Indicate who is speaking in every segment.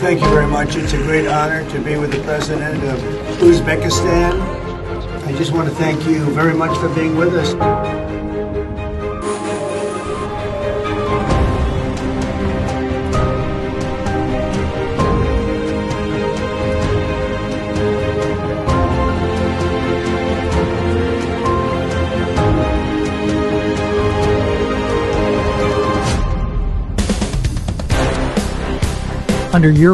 Speaker 1: Thank you very much. It's a great honor to be with the President of Uzbekistan. I just want to thank you very much for being with us.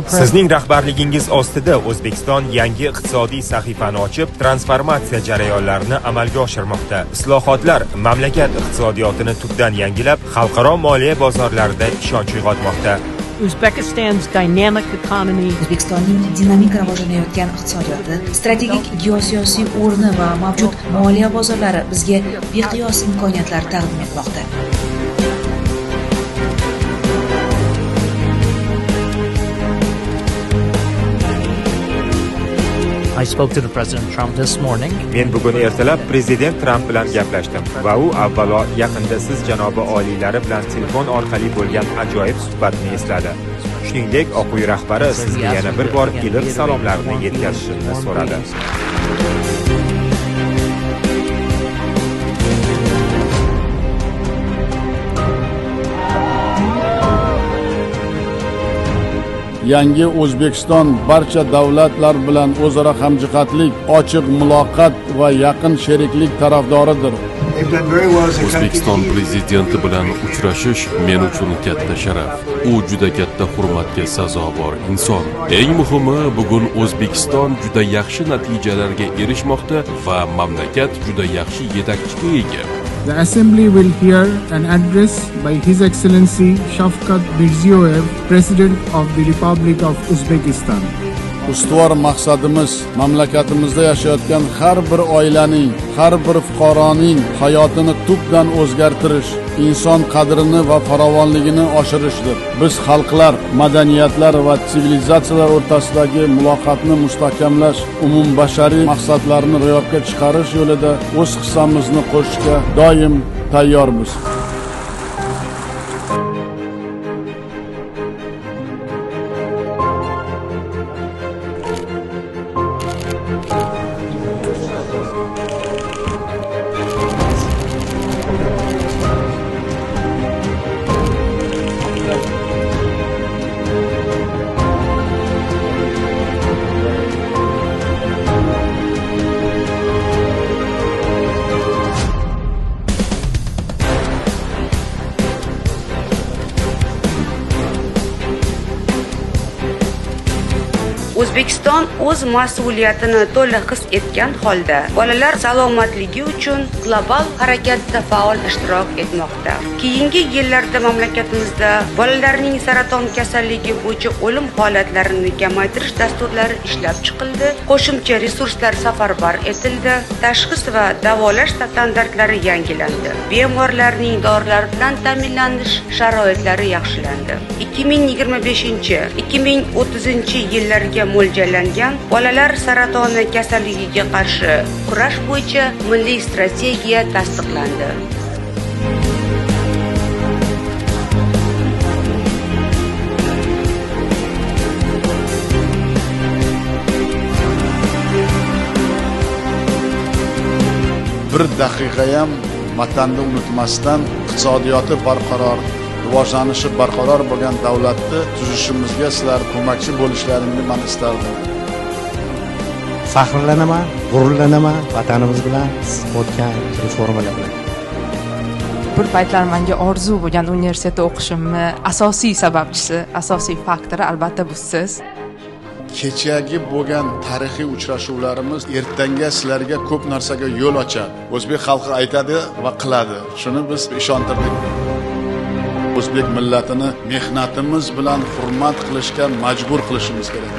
Speaker 2: Sizning rahbarligingiz ostida O'zbekiston yangi iqtisodiy sahifani ochib, transformatsiya jarayonlarini amalga oshirmoqda. Islohotlar mamlakat iqtisodiyotini tubdan yangilab, xalqaro moliya bozorlarida ishonch uyg'otmoqda.
Speaker 3: Uzbekistan's dynamic economy,
Speaker 4: O'zbekistonning dinamik rivojlanayotgan iqtisodiyoti, strategik geosiyosiy o'rni va mavjud moliya bozorlari bizga beqiyos imkoniyatlar taqdim etmoqda.
Speaker 3: I spoke to the President Trump this morning.
Speaker 2: Men bugun ertalab Prezident Tramp bilan gaplashdim va u avvalo yaqinda siz janobi oliylari bilan telefon orqali bo'lgan ajoyib suhbatni esladi. Shuningdek, Oq uy rahbari sizga yana bir bor iliq salomlarini yetkazishni so'radi.
Speaker 5: Yangi O'zbekiston barcha davlatlar bilan o'zaro hamjihatlik, ochiq muloqot va yaqin sheriklik tarafdoridir.
Speaker 6: O'zbekiston prezidenti bilan uchrashish men uchun katta sharaf. U juda katta hurmatga sazovor inson. Eng muhimi, bugun O'zbekiston juda yaxshi natijalarga erishmoqda va mamlakat juda yaxshi yetakchiga ega.
Speaker 7: The Assembly will hear an address by His Excellency Shavkat Mirziyoyev, President of the Republic of Uzbekistan.
Speaker 5: Ustuvor maqsadimiz mamlakatimizda yashayotgan har bir oilaning, har bir fuqaroning hayotini tubdan o'zgartirish, inson qadrini va farovonligini oshirishdir. Biz xalqlar, madaniyatlar va sivilizatsiyalar o'rtasidagi muloqotni mustahkamlash, umumbashariy maqsadlarni ro'yobga chiqarish yo'lida o'z hissamizni qo'shishga doim tayyormiz.
Speaker 8: O'zbekiston o'z mas'uliyatini to'liq his etgan holda bolalar salomatligi uchun global harakatda faol ishtirok etmoqda. Keyingi yillarda mamlakatimizda bolalarning saraton kasalligi bo'yicha o'lim holatlarini kamaytirish dasturlari ishlab chiqildi, qo'shimcha resurslar safarbar etildi, tashxis va davolash standartlari yangilandi. Bemorlarning dorilar bilan ta'minlanish sharoitlari yaxshilandi. 2025-2030 yillarga mo'ljallangan bolalar saratoni kasalligiga qarshi kurash bo'yicha milliy strategiya tasdiqlandi.
Speaker 5: Bir daqiqa ham vatanni unutmasdan iqtisodiyoti barqaror, rivojlanishi barqaror bo'lgan davlatni tuzishimizga sizlar ko'makchi bo'lishlaringizni men istardim.
Speaker 9: Faxrlanaman, g'ururlanaman vatanimiz bilan, o'tgan reformalar bilan.
Speaker 10: Bir paytlar menga orzu bo'lgan universitetda o'qishimni asosiy sababchisi, asosiy faktori albatta bu siz.
Speaker 5: Kechagi bo'lgan tarixiy uchrashuvlarimiz ertangi sizlarga ko'p narsaga yo'l ochadi. O'zbek xalqi aytadi va qiladi. Shuni biz ishontirdik. O'zbek millatini mehnatimiz bilan hurmat qilishga majbur qilishimiz kerak.